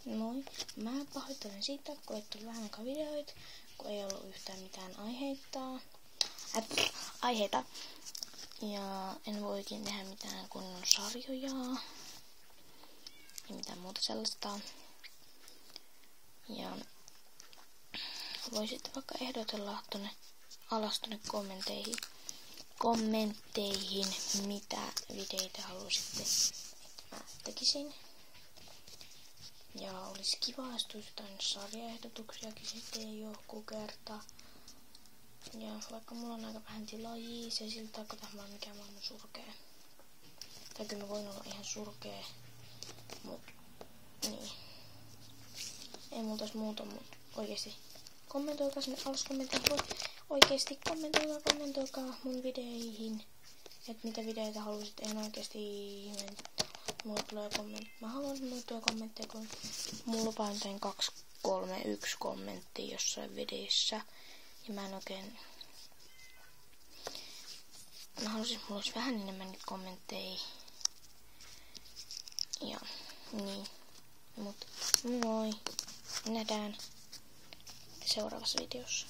Moi. Mä pahoittelen siitä, kun ei tullut vähän aikaa videoita, kun ei ollut yhtään mitään aiheita. Ja en voi oikein tehdä mitään kunnon sarjoja ja mitään muuta sellaista. Ja voisitte vaikka ehdotella tonne alas tonne kommentteihin, mitä videoita haluaisitte, että mä tekisin. Ja olisi kiva, jos tulisi jotain sarjaehdotuksiakin sitten joku kerta. Ja vaikka mulla on aika vähän tilaajia, se ei siltä tarkoita mikään maailman surkea. Tai kyllä mä voin olla ihan surkea, mut niin. Ei multa olisi muuta, mut oikeesti kommentoikaa sinne alas kommentoikaa. Oikeesti kommentoikaa mun videoihin. Että mitä videoita haluaisit, en oikeesti mulle tulee kommentti. Mä haluan, että mulle tulee kommentteja, kun mulla on jotain 2, 3, 1 kommenttia jossain videossa. Ja mä en oikein... Mä haluaisin, että mulla olisi vähän enemmän niitä kommentteja. Ja niin. Mut moi. Nähdään seuraavassa videossa.